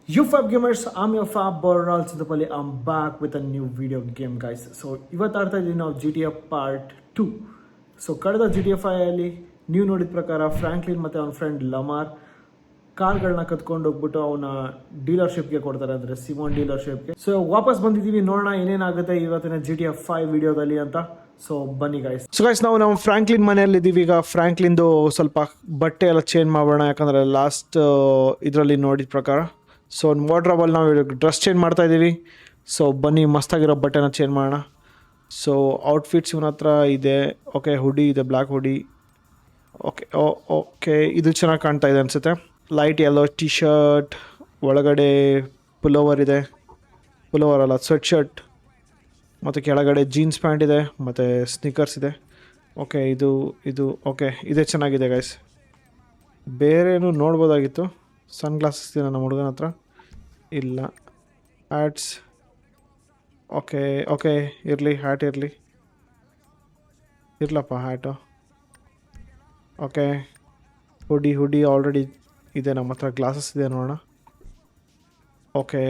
You Fab Gamers, I'm your Fab Boral Sidapalli. I'm back with a new video game, guys. So ಇವತ್ತು ಆಡ್ತಾ ಇದ್ದೀವಿ ನಾವು G T F part 2. So ಕಳೆದ G T F ಅಲ್ಲಿ ನೀವು ನೋಡಿದ ಪ್ರಕಾರ ಫ್ರಾಂಕ್ಲಿನ್ ಮತ್ತು ಅವನ ಫ್ರೆಂಡ್ ಲಮಾರ್ ಕಾರ್ಗಳನ್ನ ಕತ್ಕೊಂಡು ಹೋಗ್ಬಿಟ್ಟು ಅವನ ಡೀಲರ್ಶಿಪ್ಗೆ ಕೊಡ್ತಾರೆ, ಅಂದರೆ ಸಿಮೋನ್ ಡೀಲರ್ಶಿಪ್ಗೆ. ಸೊ ವಾಪಸ್ ಬಂದಿದ್ದೀವಿ, ನೋಡೋಣ ಏನೇನಾಗುತ್ತೆ ಇವತ್ತಿನ ಜಿ ಟಿ ಎಫ್ 5 ವಿಡಿಯೋದಲ್ಲಿ ಅಂತ. ಸೊ ಬನ್ನಿ ಗೈಸ್. ಸೊ ಗೈಸ್, ನಾವು ನಮ್ಮ ಫ್ರಾಂಕ್ಲಿನ್ ಮನೆಯಲ್ಲಿ ಇದ್ದೀವಿ. ಈಗ ಫ್ರಾಂಕ್ಲಿನ್ದು ಸ್ವಲ್ಪ ಬಟ್ಟೆ ಎಲ್ಲ ಚೇಂಜ್ ಮಾಡೋಣ, ಯಾಕಂದರೆ ಲಾಸ್ಟ್ ಇದರಲ್ಲಿ ನೋಡಿದ ಪ್ರಕಾರ ಸೊ ವಾರ್ಡ್ರೋಬಲ್ಲಿ ನಾವು ಡ್ರೆಸ್ ಚೇಂಜ್ ಮಾಡ್ತಾ ಇದ್ದೀವಿ. ಸೊ ಬನ್ನಿ ಮಸ್ತಾಗಿರೋ ಬಟ್ಟೆನ ಚೇಂಜ್ ಮಾಡೋಣ. ಸೊ ಔಟ್ಫಿಟ್ಸ್ ಇವನ ಹತ್ರ ಇದೆ. ಓಕೆ, ಹುಡಿ ಇದೆ, ಬ್ಲ್ಯಾಕ್ ಹುಡಿ. ಓಕೆ ಓಕೆ, ಇದು ಚೆನ್ನಾಗಿ ಕಾಣ್ತಾ ಇದೆ ಅನಿಸುತ್ತೆ. ಲೈಟ್ ಯೆಲ್ಲೋ ಟಿ ಶರ್ಟ್, ಒಳಗಡೆ ಪುಲೋವರ್ ಇದೆ, ಪುಲೋವರ್ ಅಲ್ಲ ಸ್ವೆಟ್ ಶರ್ಟ್, ಮತ್ತು ಕೆಳಗಡೆ ಜೀನ್ಸ್ ಪ್ಯಾಂಟ್ ಇದೆ, ಮತ್ತು ಸ್ನಿಕರ್ಸ್ ಇದೆ. ಓಕೆ, ಇದು ಓಕೆ, ಇದೇ ಚೆನ್ನಾಗಿದೆ ಗೈಸ್. ಬೇರೇನು ನೋಡ್ಬೋದಾಗಿತ್ತು. ಸನ್ ಗ್ಲಾಸಸ್ ಇದೆ ನಮ್ಮ ಹುಡುಗನ ಹತ್ರ, ಇಲ್ಲ. ಹ್ಯಾಟ್ಸ್, ಓಕೆ ಓಕೆ, ಇರಲಿ, ಹ್ಯಾಟ್ ಇರಲಪ್ಪ ಹ್ಯಾಟು. ಓಕೆ, ಹುಡಿ ಆಲ್ರೆಡಿ ಇದೆ ನಮ್ಮ ಹತ್ರ. ಗ್ಲಾಸಸ್ ಇದೆ, ನೋಡೋಣ. ಓಕೆ,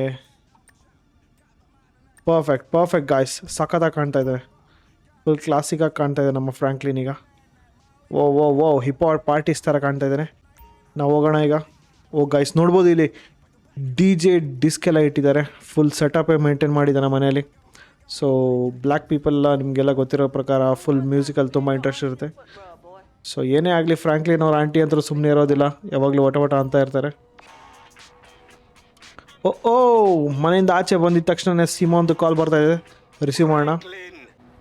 ಪರ್ಫೆಕ್ಟ್ ಗಾಯ್ಸ್, ಸಖತ್ತಾಗಿ ಕಾಣ್ತಾ ಇದೆ, ಫುಲ್ ಕ್ಲಾಸಿಕಾಗಿ ಕಾಣ್ತಾ ಇದೆ ನಮ್ಮ ಫ್ರಾಂಕ್ಲಿನ್ ಈಗ. ಓ ಹಿಪ್ ಹಾಪ್ ಪಾರ್ಟೀಸ್ ಥರ ಕಾಣ್ತಾ ಇದ್ದಾನೆ. ನಾವು ಹೋಗೋಣ ಈಗ. ಓ ಗೈಸ್, ನೋಡ್ಬೋದು ಇಲ್ಲಿ ಡಿ ಜೆ ಡಿಸ್ಕ್ ಎಲ್ಲ ಇಟ್ಟಿದ್ದಾರೆ, ಫುಲ್ ಸೆಟಪೇ ಮೇಂಟೈನ್ ಮಾಡಿದ್ದಾನೆ ಮನೆಯಲ್ಲಿ. ಸೊ ಬ್ಲ್ಯಾಕ್ ಪೀಪಲ್ಲ ನಿಮಗೆಲ್ಲ ಗೊತ್ತಿರೋ ಪ್ರಕಾರ ಫುಲ್ ಮ್ಯೂಸಿಕಲ್ಲಿ ತುಂಬ ಇಂಟ್ರೆಸ್ಟ್ ಇರುತ್ತೆ. ಸೊ ಏನೇ ಆಗಲಿ ಫ್ರಾಂಕ್ಲಿನ್ ಅವ್ರ ಆಂಟಿ ಅಂತೂ ಸುಮ್ಮನೆ ಇರೋದಿಲ್ಲ, ಯಾವಾಗಲೂ ವಟ ಅಂತ ಇರ್ತಾರೆ. ಓ ಮನೆಯಿಂದ ಆಚೆ ಬಂದಿದ್ದ ತಕ್ಷಣ ಸಿಮೋನ್ದು ಕಾಲ್ ಬರ್ತಾ ಇದೆ, ರಿಸೀವ್ ಮಾಡೋಣ.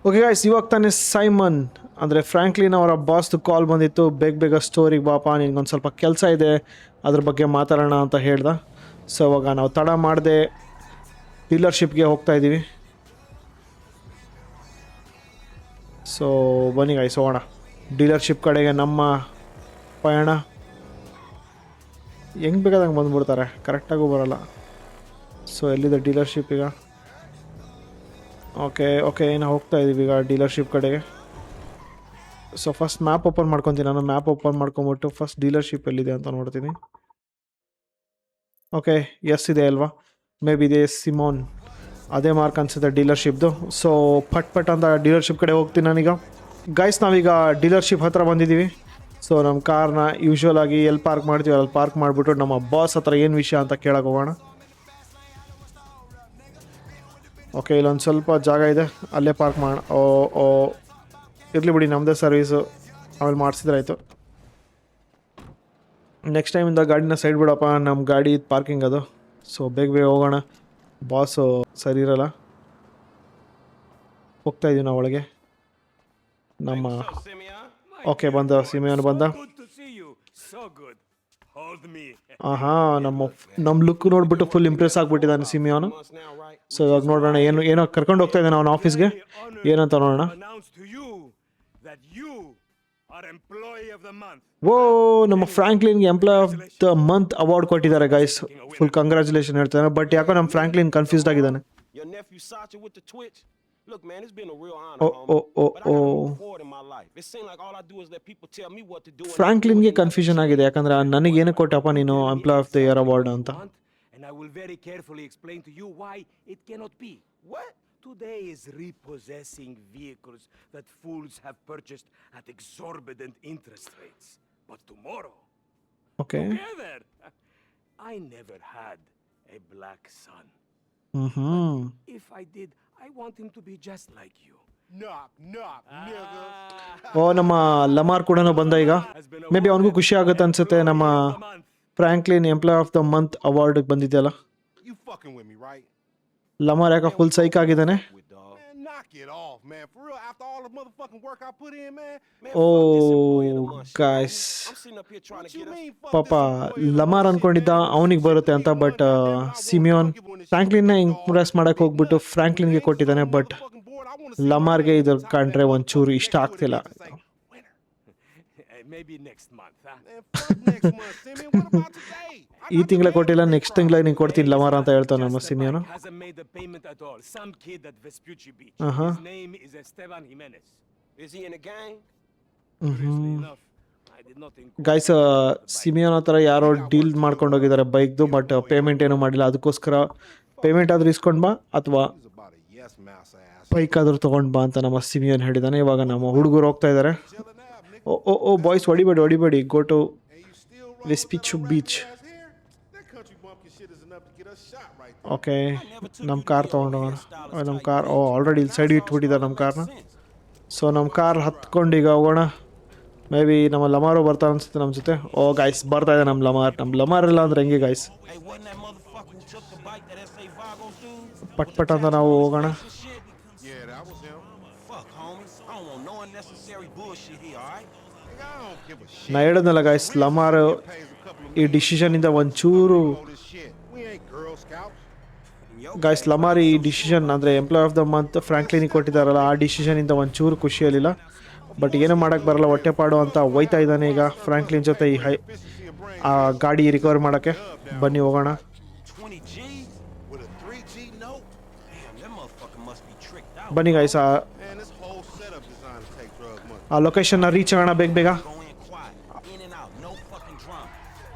ಓಕೆ ಗೈಸ್, ಇವಾಗ ತಾನೇ ಸೈಮನ್ ಅಂದರೆ ಫ್ರಾಂಕ್ಲಿನ್ ಅವರ ಬಾಸ್ದು ಕಾಲ್ ಬಂದಿತ್ತು. ಬೇಗ ಸ್ಟೋರಿಗೆ ಬಾಪ, ನಿನ್ಗೊಂದು ಸ್ವಲ್ಪ ಕೆಲಸ ಇದೆ, ಅದ್ರ ಬಗ್ಗೆ ಮಾತಾಡೋಣ ಅಂತ ಹೇಳ್ದ. ಸೊ ಇವಾಗ ನಾವು ತಡ ಮಾಡದೆ ಡೀಲರ್ಶಿಪ್ಗೆ ಹೋಗ್ತಾ ಇದ್ದೀವಿ. ಸೊ ಬನ್ನಿ ಗೈಸ್, ಹೋಗೋಣ ಡೀಲರ್ಶಿಪ್ ಕಡೆಗೆ. ನಮ್ಮ ಪಯಣ ಹೆಂಗೆ ಬೇಕಾದಂಗೆ ಬಂದುಬಿಡ್ತಾರೆ, ಕರೆಕ್ಟಾಗೂ ಬರೋಲ್ಲ. ಸೊ ಎಲ್ಲಿದೆ ಡೀಲರ್ಶಿಪ್ ಈಗ? ಓಕೆ ನಾವು ಹೋಗ್ತಾ ಇದ್ದೀವಿ ಈಗ ಡೀಲರ್ಶಿಪ್ ಕಡೆಗೆ. ಸೊ ಫಸ್ಟ್ ಮ್ಯಾಪ್ ಓಪನ್ ಮಾಡ್ಕೊತೀನಿ ನಾನು. ಮ್ಯಾಪ್ ಓಪನ್ ಮಾಡ್ಕೊಂಬಿಟ್ಟು ಫಸ್ಟ್ ಡೀಲರ್ಶಿಪ್ ಎಲ್ಲಿದೆ ಅಂತ ನೋಡ್ತೀನಿ. ಓಕೆ, ಎಸ್ ಇದೆ ಅಲ್ವಾ, ಮೇ ಬಿ ಇದೆ ಸಿಮೋನ್, ಅದೇ ಮಾರ್ಕ್ ಅನಿಸುತ್ತೆ ಡೀಲರ್ಶಿಪ್ದು. ಸೊ ಪಟ್ ಅಂತ ಡೀಲರ್ಶಿಪ್ ಕಡೆ ಹೋಗ್ತೀನಿ ನಾನೀಗ. ಗೈಸ್, ನಾವೀಗ ಡೀಲರ್ಶಿಪ್ ಹತ್ರ ಬಂದಿದ್ದೀವಿ. ಸೊ ನಮ್ಮ ಕಾರ್ನ ಯೂಶ್ವಲ್ ಆಗಿ ಎಲ್ಲಿ ಪಾರ್ಕ್ ಮಾಡ್ತೀವಿ ಅಲ್ಲಿ ಪಾರ್ಕ್ ಮಾಡಿಬಿಟ್ಟು ನಮ್ಮ ಬಾಸ್ ಹತ್ರ ಏನು ವಿಷಯ ಅಂತ ಕೇಳಕ್ಕೆ ಹೋಗೋಣ. ಓಕೆ, ಇಲ್ಲೊಂದು ಸ್ವಲ್ಪ ಜಾಗ ಇದೆ, ಅಲ್ಲೇ ಪಾರ್ಕ್ ಮಾಡೋಣ. ಓ ಇರಲಿ ಬಿಡಿ, ನಮ್ಮದೇ ಸರ್ವೀಸು, ಆಮೇಲೆ ಮಾಡಿಸಿದ್ರಾಯ್ತು. ನೆಕ್ಸ್ಟ್ ಟೈಮಿಂದ ಗಾಡಿನ ಸೈಡ್ ಬಿಡಪ್ಪ, ನಮ್ಮ ಗಾಡಿ ಪಾರ್ಕಿಂಗ್ ಅದು. ಸೊ ಬೇಗ ಹೋಗೋಣ, ಬಾಸು ಸರಿ ಇರಲ್ಲ. ಹೋಗ್ತಾ ಇದ್ದೀವಿ ನಾವು ಒಳಗೆ. ನಮ್ಮ ಓಕೆ ಬಂದ, ಸಿಮಿಯೋನ್ ಬಂದ. ನಮ್ಮ ಲುಕ್ ನೋಡ್ಬಿಟ್ಟು ಫುಲ್ ಇಂಪ್ರೆಸ್ ಆಗಿಬಿಟ್ಟಿದ್ದಾನೆ ಸಿಮಿಯೋನು. ಸೊ ಇವಾಗ ನೋಡೋಣ, ಏನೋ ಕರ್ಕೊಂಡು ಹೋಗ್ತಾ ಇದ್ದಾನೆ ಅವನ ಆಫೀಸ್ಗೆ, ಏನಂತ ನೋಡೋಣ. ಓ, ನಮ್ಮ ಫ್ರಾಂಕ್ಲಿನ್ಗೆ employee of the month award ಕೊಟ್ಟಿದ್ದಾರೆ ಗೈಸ್. ಫುಲ್ ಕಂಗ್ರ್ಯಾಚುಲೇಷನ್ ಹೇಳ್ತಾರೆ. ಬಟ್ ಯಾಕೋ ನಮ್ಮ ಫ್ರಾಂಕ್ಲಿನ್ ಕನ್ಫ್ಯೂಸ್ಡ್ ಆಗಿದ್ದಾನೆ. ಫ್ರಾಂಕ್ಲಿನ್ಗೆ ಕನ್ಫ್ಯೂಷನ್ ಆಗಿದೆ, ಯಾಕಂದ್ರೆ ನನಗೇನು ಕೊಟ್ಟಪ್ಪ ನೀನು employee of the year award ಅಂತ. Today is repossessing vehicles that fools have purchased at exorbitant interest rates. But tomorrow, okay, together, I never had a black son. If I did, I want him to be just like you. Knock, nigga. ಓ, ನಮ್ಮ Lamar ಕೂಡ ಬಂದ ಈಗ. May be ಅವನಿಗೂ ಖುಷಿ ಆಗುತ್ತೆ ಅನ್ಸುತ್ತೆ, ನಮ್ಮ Franklin employee of the month award ಬಂದಿದೆಯಲ್ಲ. ಲಮಾರ್ ಯಾಕೆ ಫುಲ್ ಸೈಕ್ ಆಗಿದ್ದಾನೆ. ಓ ಗಾಯ್ಸ್, ಪಾಪ ಲಮಾರ್ ಅನ್ಕೊಂಡಿದ್ದ ಅವನಿಗೆ ಬರುತ್ತೆ ಅಂತ, ಬಟ್ ಸಿಮಿಯೋನ್ ಫ್ರಾಂಕ್ಲಿನ್ನ ಇಂಪ್ರೆಸ್ ಮಾಡಕ್ಕೆ ಹೋಗ್ಬಿಟ್ಟು ಫ್ರಾಂಕ್ಲಿನ್ಗೆ ಕೊಟ್ಟಿದ್ದಾನೆ. ಬಟ್ ಲಮಾರ್ಗೆ ಇದು ಕಂಡ್ರೆ ಒಂಚೂರು ಇಷ್ಟ ಆಗ್ತಿಲ್ಲ. ಈ ತಿಂಗಳ ಕೊಟ್ಟಿಲ್ಲ, ನೆಕ್ಸ್ಟ್ ತಿಂಗಳ ನೀನು ಕೊಡ್ತೀನಿ ಲಮಾರ್ ಅಂತ ಹೇಳ್ತಾನೆ ನಮ್ಮ ಸಿಮಿಯೋನು. I did not include guys Simeon ಹತ್ರ ಯಾರೋ ಡೀಲ್ ಮಾಡ್ಕೊಂಡು ಹೋಗಿದ್ದಾರೆ ಬೈಕ್ದು, ಬಟ್ ಪೇಮೆಂಟ್ ಏನೂ ಮಾಡಿಲ್ಲ. ಅದಕ್ಕೋಸ್ಕರ ಪೇಮೆಂಟ್ ಆದರೂ ಇಸ್ಕೊಂಡು ಬಾ ಅಥವಾ He's about a yes mouse ass. Bike ಆದರೂ ತೊಗೊಂಡು ಬಾ ಅಂತ ನಮ್ಮ ಸಿಮಿಯೋನ್ ಹೇಳಿದ್ದಾನೆ. ಇವಾಗ ನಮ್ಮ ಹುಡುಗರು ಹೋಗ್ತಾ ಇದ್ದಾರೆ. Chilling out, nigga. ಓ ಓ ಓ ಬಾಯ್ಸ್, ಹೊಡಿಬೇಡಿ, go to And you still rolling Vespichu with that Beach. ratchet ass hair? That country bumpkin shit is enough to get us shot right there. Okay, ನಮ್ಮ ಕಾರ್ ತೊಗೊಂಡೋಗೋಣ. ನಮ್ಮ car already ಇಲ್ಲಿ side ಇಟ್ಬಿಟ್ಟಿದ್ದಾರೆ ನಮ್ಮ ಕಾರ್ನ. So ನಮ್ಮ car ಹತ್ಕೊಂಡು ಈಗ ಹೋಗೋಣ. May be ನಮ್ಮ ಲಮಾರು ಬರ್ತಾ ಅನ್ಸುತ್ತೆ ನಮ್ಮ ಜೊತೆ. ಓ ಗೈಸ್, ಬರ್ತಾ ಇದೆ ನಮ್ಮ ಲಮಾರ್ ಇಲ್ಲ ಅಂದ್ರೆ ಹೆಂಗೆ guys? Hey, wasn't that motherfucker who took the bike that S.A. Vago dude? ಪಟ್ ಅಂತ ನಾವು ಹೋಗೋಣ. Shit. Yeah, that was him. Fuck, homies. I don't want no unnecessary bullshit here, alright? Nigga, I don't give a shit. ನಾ ಹೇಳಿದ್ನಲ್ಲ guys, Lamar Pays a couple of ಈ ಡಿಸಿಷನಿಂದ ಒಂಚೂರು all this shit. We ain't Girl Scouts. Guys, Lamar ಈ decision ಅಂದರೆ employee of the month ಫ್ರಾಂಕ್ಲಿನಿಗೆ ಕೊಟ್ಟಿದ್ದಾರಲ್ಲ, ಆ ಡಿಸಿಷನಿಂದ ಒಂಚೂರು ಖುಷಿಯಲ್ಲಿಲ್ಲ. ಬಟ್ ಏನೂ ಮಾಡೋಕ್ಕೆ ಬರಲ್ಲ, ಹೊಟ್ಟೆಪಾಡು ಅಂತ ಒಯ್ತಾ ಇದ್ದಾನೆ ಈಗ ಫ್ರಾಂಕ್ಲಿನ್ ಜೊತೆ ಈ ಆ ಗಾಡಿ ರಿಕವರ್ ಮಾಡೋಕ್ಕೆ. ಬನ್ನಿ ಹೋಗೋಣ. 20 G's with a 3G note? Damn, that motherfucker must be tricked out. ಬನ್ನಿ guys, Man, this whole setup designed to take drug money. ಆ ಲೊಕೇಶನ್ನ ರೀಚ್ ಆಗೋಣ ಬೇಗ. Go in quiet, in and out, no fucking drama.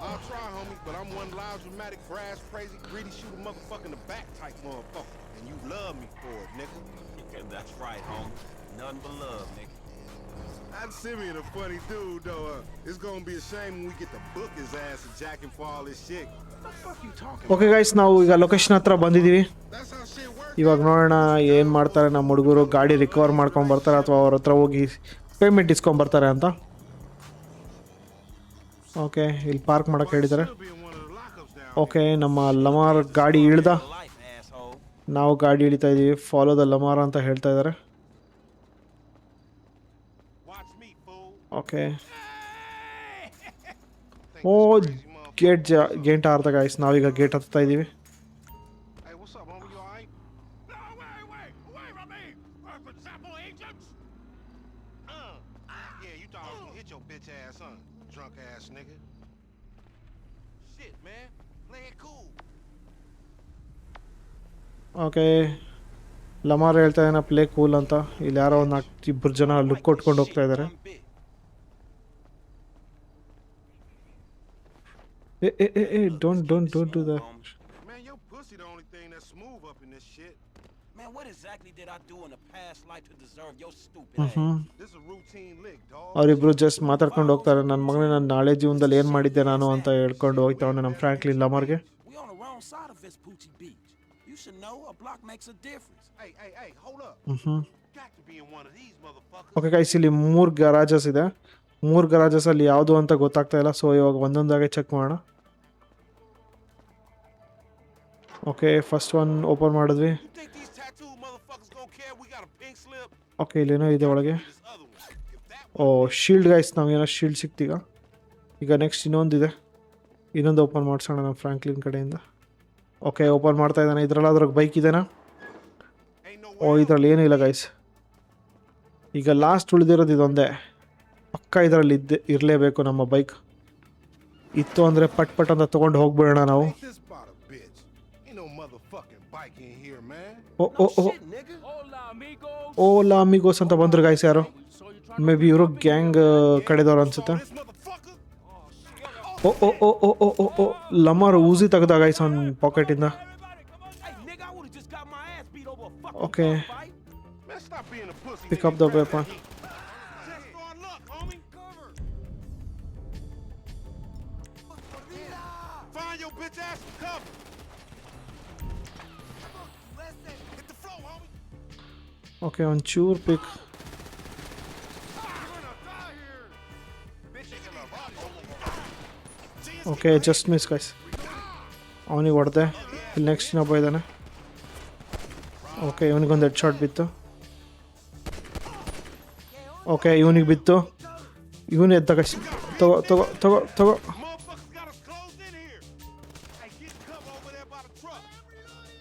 I'll try, homie, but I'm one loud, dramatic, brass, crazy, greedy, shoot a motherfucker in the back type motherfucker. And you love me for it, nigga. Yeah, that's right, homie. Nothing but love, nigga. That Simeon a funny dude, though. It's gonna be a shame when we get to book his ass and jack him for all this shit. What the fuck you talking okay guys, ನಾವು ಈಗ location ಹತ್ರ ಬಂದಿದ್ದೀವಿ. That's how shit works. ಇವಾಗ ನೋಡೋಣ ಏನು ಮಾಡ್ತಾರೆ ನಮ್ಮ ಹುಡುಗರು. ಗಾಡಿ ರಿಕವರ್ ಮಾಡ್ಕೊಂಡು ಬರ್ತಾರೆ ಅಥವಾ ಅವ್ರ ಹತ್ರ ಹೋಗಿ ಪೇಮೆಂಟ್ ಇಸ್ಕೊಂಬರ್ತಾರೆ ಅಂತ. ಓಕೆ, ಇಲ್ಲಿ ಪಾರ್ಕ್ ಮಾಡೋಕ್ಕೆ ಹೇಳಿದ್ದಾರೆ. Should be in one of the lockups down. Okay, ನಮ್ಮ ಲಮಾರ್ ಗಾಡಿ ಇಳ್ದ, Life, asshole. ನಾವು ಗಾಡಿ ಇಳಿತಾ ಇದ್ದೀವಿ. ಫಾಲೋ ದ ಲಮಾರ್ ಅಂತ ಹೇಳ್ತಾ ಇದ್ದಾರೆ. Watch me, fool. Okay, Think ಓ this crazy motherfucker- ಗೇಟ್ ಆರ್ದ ಗೈಸ್, ನಾವೀಗ ಗೇಟ್ ಹತ್ತಾ ಇದ್ದೀವಿ. Hey, what's up, homie? You alright? No, wait from me! For example, agents! Yeah, you thought I was gonna hit your bitch ass, huh? Drunk ass nigga. Shit, man. Play it cool. Okay, Lamar ಹೇಳ್ತಾ ಇದ್ದಾನೆ play cool ಅಂತ. ಇಲ್ಲಿ ಯಾರೋ ಒಂದು ಇಬ್ಬರು ಜನ look ಕೊಟ್ಕೊಂಡು ಹೋಗ್ತಾ ಇದ್ದಾರೆ. One bit. Don't do that. Man, your pussy the only thing that's smooth up in this shit. Man, what exactly did I do in a past life to deserve your stupid ass? This is a routine lick, dog. ಅವರಿಬ್ರು just ಮಾತಾಡ್ಕೊಂಡು ಹೋಗ್ತಾರೆ. ನನ್ನ ಮಗನೇ, ನಾನು ನಾಳೆ ಜೀವನದಲ್ಲಿ ಏನು ಮಾಡಿದ್ದೆ ನಾನು ಅಂತ ಹೇಳ್ಕೊಂಡು ಹೋಗ್ತಾವನೆ ನಮ್ಮ Franklin ಲಮಾರ್ಗೆ. We on the wrong side of Vespucci Beach. You should know a block makes a difference. Hey, hold up. Got to be in one of these motherfuckers. Okay guys, ಇಲ್ಲಿ 3 ಗರಾಜಸ್ ಇದೆ. 3 ಗರಾಜಸಲ್ಲಿ ಯಾವುದು ಅಂತ ಗೊತ್ತಾಗ್ತಾ ಇಲ್ಲ. ಸೊ ಇವಾಗ ಒಂದೊಂದಾಗೆ check ಮಾಡೋಣ. Okay, first one open ಮಾಡಿದ್ವಿ. You think these tattooed motherfuckers gonna care we got a pink slip? Okay, ಇಲ್ಲೇನೋ ಇದೆ ಒಳಗೆ. This other one. If that ಓ, ಶೀಲ್ಡ್ ಗೈಸ್, ನಾವೇನೋ ಶೀಲ್ಡ್ ಸಿಕ್ತೀಗ. ಈಗ ನೆಕ್ಸ್ಟ್ ಇನ್ನೊಂದಿದೆ, ಇನ್ನೊಂದು ಓಪನ್ ಮಾಡಿಸೋಣ ನಮ್ಮ ಫ್ರಾಂಕ್ಲಿನ್ ಕಡೆಯಿಂದ. ಓಕೆ, ಓಪನ್ ಮಾಡ್ತಾ ಇದ್ದಾನೆ. ಇದ್ರಲ್ಲಾದ್ರಾಗ ಬೈಕ್ ಇದೆನಾ? ain't no ಓ, ಇದರಲ್ಲಿ ಏನೂ ಇಲ್ಲ ಗೈಸ್. ಈಗ ಲಾಸ್ಟ್ ಉಳಿದಿರೋದು ಇದೊಂದೇ. ಪಕ್ಕ ಇದರಲ್ಲಿ ಇರಲೇಬೇಕು ನಮ್ಮ ಬೈಕ್. ಇತ್ತು ಅಂದರೆ ಪಟ್ ಅಂತ ತೊಗೊಂಡು ಹೋಗ್ಬಿಡೋಣ ನಾವು. Ain't this about a bitch? Ain't no motherfucking bike in here, man. ಓ ಓ ಓ Shit, nigga. Hola, amigos! Ola ಅಮಿಗೋಸ್ ಅಂತ ಬಂದರು ಗೈಸ್. ಯಾರು? ಮೇ ಬಿ ಇವರು ಗ್ಯಾಂಗ್ ಕಡೆದವ್ರು ಅನ್ಸುತ್ತೆ. This motherfucker? ಓ ಓ ಓ ಓ ಓ ಓ ಓ ಲಮಾರ್ ಊಸಿ ತೆಗ್ದ ಗೈಸ್ ಅವ್ನ ಪಾಕೆಟಿಂದ. Hey, nigga, I would've just got my ass beat over a fucking Okay. fight. Man, stop being a pussy. Pick nigga. up the Grab weapon. that heat. Just start luck, homie. Cover. Find your bitch ass some cover. Hit the floor, homie. Okay, ಒಂಚೂರು pick. Okay, just miss guys. ಅವನಿಗೆ ಹೊಡೆದೆ. ಇಲ್ಲಿ next ಇನ್ನೊಬ್ಬ ಇದ್ದಾನೆ. Okay, ಇವನಿಗೊಂದು head shot ಬಿತ್ತು. Okay, ಇವನಿಗೆ ಬಿತ್ತು. ಇವನು ಎದ್ದ ಗೈಸ್. ತಗೋ ತಗೋ ತಗೋ ತಗೋ. Motherfuckers got us closed in here. Hey, get cover over there by the truck.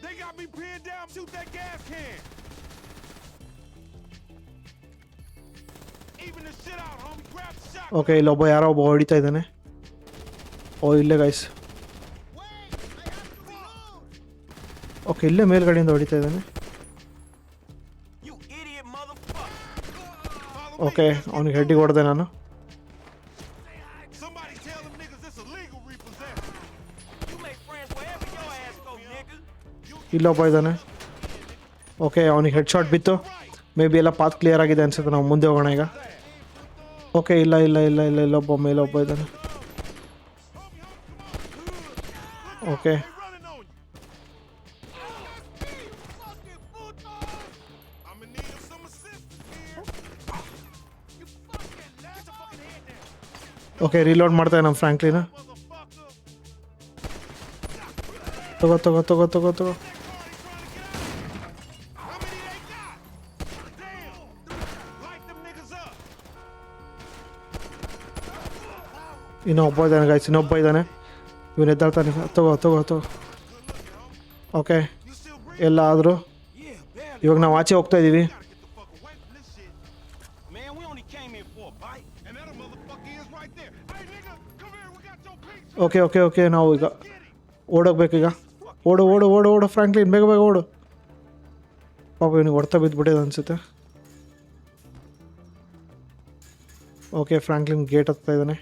They got me pinned down. Shoot that gas can. Even the shit out, homie. Grab the shot. Okay, ಇಲ್ಲೊಬ್ಬ ಯಾರೋ ಒಬ್ಬ ಹೊಡಿತಾ ಇದ್ದಾನೆ. ಓ, ಇಲ್ಲೇ guys. Okay, ಇಲ್ಲೇ ಮೇಲ್ಗಡೆಯಿಂದ ಹೊಡಿತಾ ಇದ್ದಾನೆ. You idiot motherfucker. ಓಕೆ, ಅವನಿಗೆ ಹೆಡ್ಡಿಗೆ ಹೊಡೆದೆ ನಾನು. ಇಲ್ಲೊಬ್ಬ ಇದ್ದಾನೆ. ಓಕೆ, ಅವನಿಗೆ ಹೆಡ್ ಶಾಟ್ ಬಿತ್ತು. ಮೇ ಬಿ ಎಲ್ಲ ಪಾತ್ ಕ್ಲಿಯರ್ ಆಗಿದೆ ಅನ್ಸುತ್ತೆ. ನಾವು ಮುಂದೆ ಹೋಗೋಣ ಈಗ. ಓಕೆ, ಇಲ್ಲ ಇಲ್ಲೊಬ್ಬ ಮೇಲೊಬ್ಬ ಇದ್ದಾನೆ. ಓಕೆ, ಓಕೆ, ರೀಲೋಡ್ ಮಾಡ್ತಾನೆ ನಮ್ಮ ಫ್ರ್ಯಾಂಕ್ಲಿನ. ತಗೋ. ಇನ್ನೊಬ್ಬ ಇದ್ದಾನೆ ಗೈಸ್, ಇನ್ನೊಬ್ಬ ಇದ್ದಾನೆ. ಇವನು ಎದ್ದಾಳ್ತಾನೆ. ತಗೋ. ಓಕೆ, ಎಲ್ಲ ಆದರೂ ಇವಾಗ ನಾವು ಆಚೆ ಹೋಗ್ತಾ ಇದ್ದೀವಿ. Man, we only came here for a bite. And that motherfucker is right there. Hey, nigga, come here. We got your picture. Okay, ನಾವು ಈಗ ಓಡೋಗ್ಬೇಕೀಗ. ಓಡು ಫ್ರ್ಯಾಂಕ್ಲಿನ್, ಬೇಗ ಓಡು. ಪಾಪ ಇವನಿಗೆ ಹೊಡ್ತಾ ಬಿದ್ದುಬಿಟ್ಟಿದೆ ಅನಿಸುತ್ತೆ. ಓಕೆ, ಫ್ರ್ಯಾಂಕ್ಲಿನ್ ಗೇಟ್ ಹತ್ತಾ ಇದ್ದಾನೆ.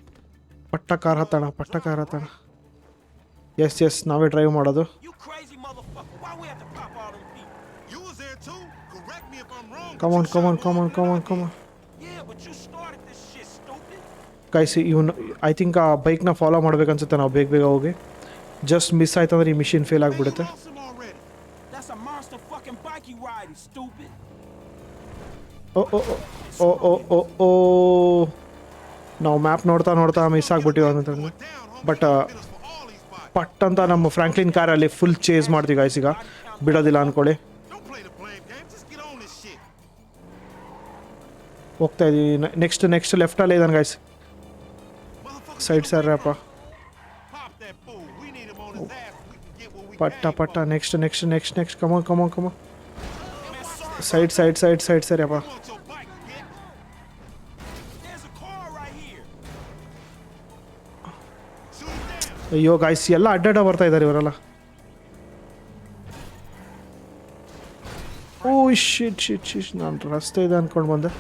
ಪಟ್ಟ ಕಾರ್ ಹತ್ತೋಣ. ಎಸ್, ನಾವೇ ಡ್ರೈವ್ ಮಾಡೋದು. You crazy motherfucker. Why we have to pop all them people? You was there too? Correct me if I'm wrong. Come on. Yeah, but you started this shit, stupid. Guys, ಇವನು I think ಆ ಬೈಕ್ನ follow ಮಾಡ್ಬೇಕನ್ಸುತ್ತೆ. ನಾವು ಬೇಗ ಹೋಗಿ. Just miss ಆಯ್ತು ಅಂದ್ರೆ ಈ machine fail ಆಗಿಬಿಡುತ್ತೆ. Hey, you lost him already. That's a monster fucking bike you riding, stupid. ಓ ನಾವು ಮ್ಯಾಪ್ ನೋಡ್ತಾ ಮಿಸ್ ಆಗಿಬಿಟ್ಟಿವಿ ಅಂತ. ಬಟ್ ಪಟ್ ಅಂತ ನಮ್ಮ ಫ್ರ್ಯಾಂಕ್ಲಿನ್ ಕಾರಲ್ಲಿ ಫುಲ್ ಚೇಸ್ ಮಾಡ್ತೀವಿ ಗೈಸ್. ಈಗ ಬಿಡೋದಿಲ್ಲ ಅಂದ್ಕೊಳ್ಳಿ. Don't play the blame game. Just get on this shit. ಹೋಗ್ತಾ ಇದೀವಿ. ನೆಕ್ಸ್ಟ್ ಲೆಫ್ಟಲ್ಲೇ ಇದ್ದಾನೆ ಗೈಸ್. ಸೈಡ್ ಸರಪ್ಪ. Pop that fool. We need him on his ass so we can get what we ಪಟ್ಟ came ನೆಕ್ಸ್ಟ್ ಕಮಾನ್. Side ಸರಿಯಪ್ಪ. for. Want your bike, bitch. There's a car right here. Shoot him down. ಅಯ್ಯೋ guys, ಎಲ್ಲ ಅಡ್ಡಾಡ ಬರ್ತಾ ಇದ್ದಾರೆ ಇವರೆಲ್ಲ. ಓ ಶಿಟ್, ನಾನು ರಸ್ತೆ ಇದೆ ಅಂದ್ಕೊಂಡು ಬಂದೆ.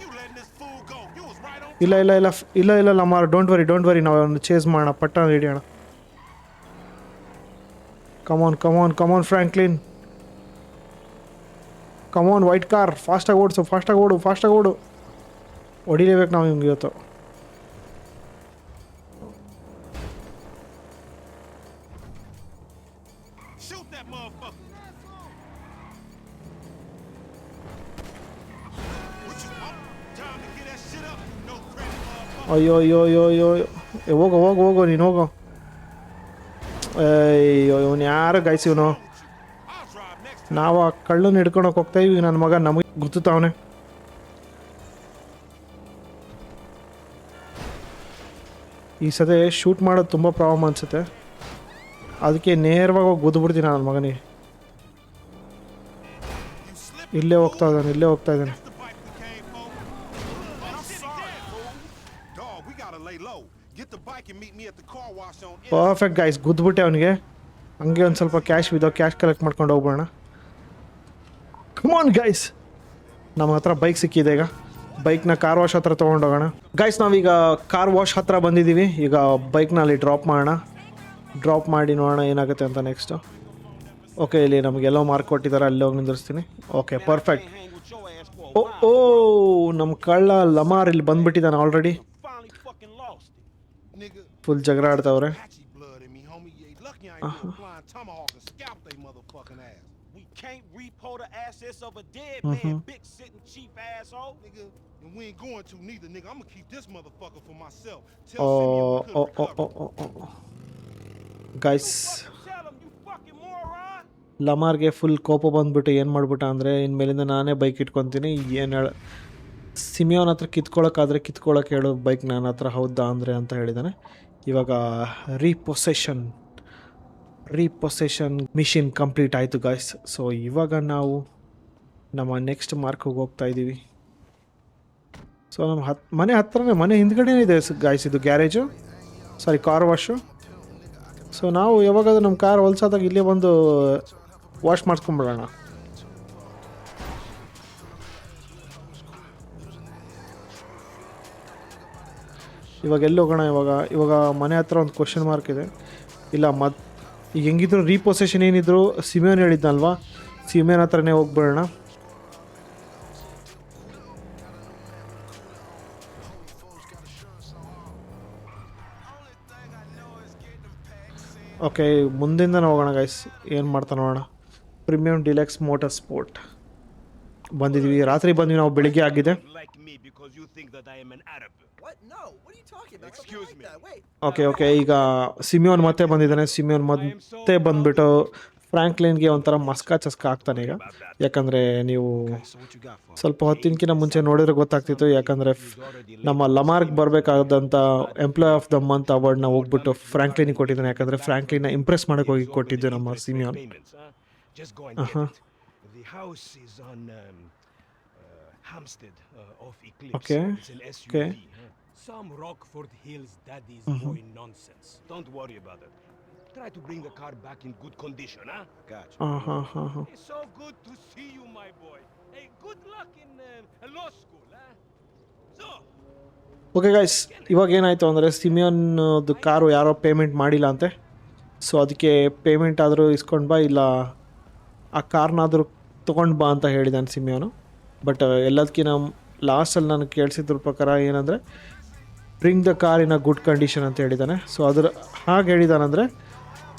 You letting this fool go. You was right on. ಇಲ್ಲ ಲಮಾರ್, ಡೋಂಟ್ ವರಿ. ನಾವು ಒಂದು ಚೇಸ್ ಮಾಡೋಣ, ಪಟ್ಟ ಹಿಡಿಯೋಣ. ಕಮಾನ್ ಫ್ರ್ಯಾಂಕ್ಲಿನ್. ಕಮಾನ್ ವೈಟ್ ಕಾರ್. ಫಾಸ್ಟಾಗಿ ಓಡು. ಹೊಡಿಲೇಬೇಕು ನಾವು ನಿಮ್ಗೆ ಇವತ್ತು. Shoot that motherfucker. What you want? Time to get that shit up. No credit, motherfucker. ಅಯ್ಯೋ ಹೋಗು ನೀನು ಹೋಗು. ಅಯ್ಯೋ, ಇವನು ಯಾರು ಗೈಸ್ ಇವನು? I'll drive next time. ನಾವು ಆ ಕಳ್ಳನ್ನು ಹಿಡ್ಕೊಳಕ್ಕೆ ಹೋಗ್ತಾ ಇದೀವಿ. ನನ್ನ ಮಗ ನಮಗೆ ಗುರ್ತಾವನೆ. ಈ ಸತಿ ಶೂಟ್ ಮಾಡೋದು ತುಂಬ ಪ್ರಾಬ್ಲಮ್ ಅನಿಸುತ್ತೆ. ಅದಕ್ಕೆ ನೇರವಾಗಿ ಹೋಗಿ ಗುದ್ದುಬಿಡ್ತೀನಿ ನನ್ನ ಮಗನಿಗೆ. You slip. ಇಲ್ಲೇ ಹೋಗ್ತಾ ಇದ್ದಾನೆ. That's the bike we came for. I'm sorry, fool. Dog, we gotta lay low. Get the bike and meet me at the car wash on. Perfect guys, ಗುದ್ದುಬಿಟ್ಟೆ ಅವನಿಗೆ. ಹಂಗೆ ಒಂದು ಸ್ವಲ್ಪ ಕ್ಯಾಶ್ ಕಲೆಕ್ಟ್ ಮಾಡ್ಕೊಂಡು ಹೋಗ್ಬೋಣ. ಕಮಾನ್ guys, ನಮ್ಮ ಹತ್ರ ಬೈಕ್ ಸಿಕ್ಕಿದೆ. ಈಗ ಬೈಕ್ನ ಕಾರ್ ವಾಶ್ ಹತ್ರ ತೊಗೊಂಡೋಗೋಣ. ಗೈಸ್, ನಾವೀಗ ಕಾರ್ ವಾಶ್ ಹತ್ರ ಬಂದಿದ್ದೀವಿ. ಈಗ ಬೈಕ್ನ ಅಲ್ಲಿ ಡ್ರಾಪ್ ಮಾಡಿ ನೋಡೋಣ ಏನಾಗುತ್ತೆ ಅಂತ ನೆಕ್ಸ್ಟು. ಓಕೆ, ಇಲ್ಲಿ ನಮಗೆಲ್ಲೋ ಮಾರ್ಕ್ ಕೊಟ್ಟಿದ್ದಾರೆ, ಅಲ್ಲಿ ಹೋಗಿ ನಿಂದಿರ್ಸ್ತೀನಿ. Okay, perfect. Hang with your ass for a while. ಓ ನಮ್ಮ ಕಳ್ಳ ಲಮಾರ್ ಇಲ್ಲಿ ಬಂದ್ಬಿಟ್ಟಿದ್ದಾನೆ already. Finally fucking lost it. Nigga, full ಜಗಳ ಆಡ್ತಾವ್ರೆ. Apache blood in me, homie. Yeah, lucky I ain't do a flying tomahawk and scalp they motherfucking ass. We can't repo the assets of a dead man, big sitting cheap asshole. Nigga, and we ain't going to neither, nigga. I'm gonna keep this motherfucker for myself. ಓ Tell Simeon we couldn't recover. Guys, Tell him, you fucking moron. ಲಮಾರ್ಗೆ full ಕೋಪ ಬಂದ್ಬಿಟ್ಟು ಏನು ಮಾಡ್ಬಿಟ್ಟ ಅಂದರೆ, ಇನ್ಮೇಲಿಂದ ನಾನೇ bike ಇಟ್ಕೊತೀನಿ. ಏನು ಹೇಳ, ಸಿಮಿಯೋನ್ ಹತ್ರ ಕಿತ್ಕೊಳ್ಳೋಕೆ ಹೇಳು ಬೈಕ್ ನನ್ನ ಹತ್ರ, ಹೌದಾ ಅಂದರೆ ಅಂತ ಹೇಳಿದ್ದಾನೆ. ಇವಾಗ ರೀಪೊಸೆಷನ್ ಮಿಷನ್ ಕಂಪ್ಲೀಟ್ ಆಯಿತು ಗಾಯ್ಸ್. ಸೊ ಇವಾಗ ನಾವು ನಮ್ಮ ನೆಕ್ಸ್ಟ್ ಮಾರ್ಕ್ಗೆ ಹೋಗ್ತಾ ಇದ್ದೀವಿ. ಸೊ ನಮ್ಮ ಮನೆ ಹಿಂದ್ಗಡೆನೇ ಇದೆ ಗಾಯ್ಸ್ ಇದು ಗ್ಯಾರೇಜು, ಸಾರಿ ಕಾರ್ ವಾಶು. ಸೊ ನಾವು ಯಾವಾಗಾದ್ರೂ ನಮ್ಮ ಕಾರ್ ಹೊಲ್ಸಾದಾಗ ಇಲ್ಲೇ ಬಂದು ವಾಶ್ ಮಾಡಿಸ್ಕೊಂಬಿಡೋಣ. ಇವಾಗ ಎಲ್ಲಿ ಹೋಗೋಣ? ಇವಾಗ ಮನೆ ಹತ್ರ ಒಂದು ಕ್ವಶನ್ ಮಾರ್ಕ್ ಇದೆ. ಇಲ್ಲ ಈಗ ಹೆಂಗಿದ್ರು ರೀಪೊಸೆಷನ್ ಏನಿದ್ರು ಸಿಮಿಯೋನ್ ಹೇಳಿದ್ನಲ್ವಾ, ಸಿಮಿಯೋನ್ ಹತ್ರನೇ ಹೋಗ್ಬಿಡೋಣ. ಓಕೆ, ಮುಂದಿಂದ ಹೋಗೋಣ ಗೈಸ್, ಏನು ಮಾಡ್ತಾ ನೋಡೋಣ. ಪ್ರೀಮಿಯಂ ಡಿಲೆಕ್ಸ್ ಮೋಟರ್ ಸ್ಪೋರ್ಟ್ ಬಂದಿದ್ವಿ, ರಾತ್ರಿ ಬಂದ್ವಿ ನಾವು, ಬೆಳಿಗ್ಗೆ ಆಗಿದೆ. Like me because you think that I am an Arab. What? No. What are you talking about? Excuse Something me. like that. Wait. Okay ಈಗ ಸಿಮಿಯೋನ್ ಮತ್ತೆ ಬಂದಿದ್ದಾನೆ. ಸಿಮಿಯೋನ್ ಮತ್ತೆ ಬಂದ್ಬಿಟ್ಟು ಫ್ರಾಂಕ್ಲಿನ್ಗೆ ಒಂಥರ ಮಸ್ಕಾ ಚಸ್ಕಾ ಆಗ್ತಾನೆ ಈಗ. ಯಾಕಂದರೆ ನೀವು So what you got for? ಸ್ವಲ್ಪ ಹೊತ್ತಿನಕಿಂತ ಮುಂಚೆ ನೋಡಿದ್ರೆ ಗೊತ್ತಾಗ್ತಿತ್ತು. ಯಾಕಂದರೆ ನಮ್ಮ ಲಮಾರ್ಕ್ ಬರಬೇಕಾದಂಥ ಎಂಪ್ಲಾಯ್ ಆಫ್ ದ ಮಂತ್ ಅವಾರ್ಡ್ನ ಹೋಗ್ಬಿಟ್ಟು ಫ್ರಾಂಕ್ಲಿನಿಗೆ ಕೊಟ್ಟಿದ್ದಾನೆ. ಯಾಕಂದರೆ ಫ್ರಾಂಕ್ಲಿನ ಇಂಪ್ರೆಸ್ ಮಾಡೋಕೆ ಹೋಗಿ ಕೊಟ್ಟಿದ್ದು ನಮ್ಮ Simeon. Payments, huh? Just go and get it. The house is on Hampstead off Eclipse. Okay. It's an SUV. Okay. Huh? Some Rockford Hills daddy's boy nonsense. Don't worry about it. Try to bring the car back in good condition, huh? Gotcha. ಹಾಂ. It's so good to see you, my boy. Hey, good luck in law school, huh? So, okay guys, ಇವಾಗ ಏನಾಯಿತು ಅಂದರೆ ಸಿಮಿಯೋನ್ದು car ಯಾರೋ payment ಮಾಡಿಲ್ಲ ಅಂತೆ. So ಅದಕ್ಕೆ payment ಆದರೂ ಇಸ್ಕೊಂಡು ಬಾ, ಇಲ್ಲ ಆ ಕಾರ್ನಾದರೂ ತೊಗೊಂಡು ಬಾ ಅಂತ ಹೇಳಿದ್ದಾನೆ ಸಿಮಿಯೋನು. ಬಟ್ ಎಲ್ಲದಕ್ಕಿಂತ ಲಾಸ್ಟಲ್ಲಿ ನನಗೆ ಕೇಳಿಸಿದ್ರ ಪ್ರಕಾರ ಏನಂದರೆ bring the car in a good condition ಅಂತ ಹೇಳಿದ್ದಾನೆ. ಸೊ ಅದ್ರ ಹಾಗೆ ಹೇಳಿದ್ದಾನಂದರೆ,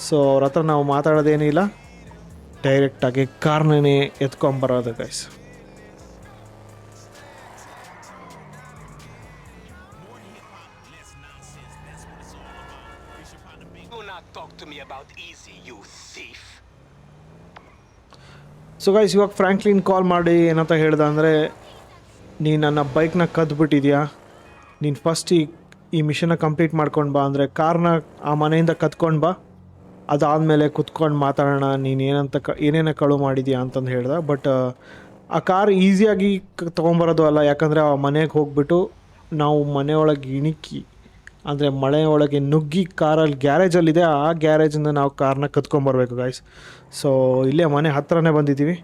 ಸೊ ಅವ್ರ ಹತ್ರ ನಾವು ಮಾತಾಡೋದೇನಿಲ್ಲ, ಡೈರೆಕ್ಟಾಗಿ ಕಾರ್ನೇ ಎತ್ಕೊಂಬರೋದು guys. do not talk to me about easy, you thief. So guys, ಇವಾಗ ಫ್ರಾಂಕ್ಲಿನ್ ಕಾಲ್ ಮಾಡಿ ಏನಂತ ಹೇಳ್ದ ಅಂದರೆ, ನೀನು ನನ್ನ ಬೈಕ್ನ ಕದ್ಬಿಟ್ಟಿದ್ಯಾ, ನೀನು ಫಸ್ಟ್ ಈ ಮಿಷನ್ನ ಕಂಪ್ಲೀಟ್ ಮಾಡ್ಕೊಂಡು ಬಾ, ಅಂದರೆ ಕಾರ್ನ ಆ ಮನೆಯಿಂದ ಕತ್ಕೊಂಡು ಬಾ, ಅದಾದಮೇಲೆ ಕುತ್ಕೊಂಡು ಮಾತಾಡೋಣ, ನೀನು ಏನೇನು ಕಳು ಮಾಡಿದ್ಯಾ ಅಂತಂದು ಹೇಳ್ದೆ. ಬಟ್ ಆ ಕಾರ್ ಈಸಿಯಾಗಿ ತೊಗೊಂಬರೋದು ಅಲ್ಲ, ಯಾಕಂದರೆ ಆ ಮನೆಗೆ ಹೋಗ್ಬಿಟ್ಟು ನಾವು ಮನೆಯೊಳಗೆ ಇಣಿಕಿ, ಅಂದರೆ ಮಳೆ ಒಳಗೆ ನುಗ್ಗಿ ಕಾರಲ್ಲಿ ಗ್ಯಾರೇಜಲ್ಲಿದೆ, ಆ ಗ್ಯಾರೇಜಿಂದ ನಾವು ಕಾರ್ನ ಕತ್ಕೊಂಬರ್ಬೇಕು ಗಾಯ್ಸ್. ಸೊ ಇಲ್ಲೇ ಮನೆ ಹತ್ರನೇ ಬಂದಿದ್ದೀವಿ.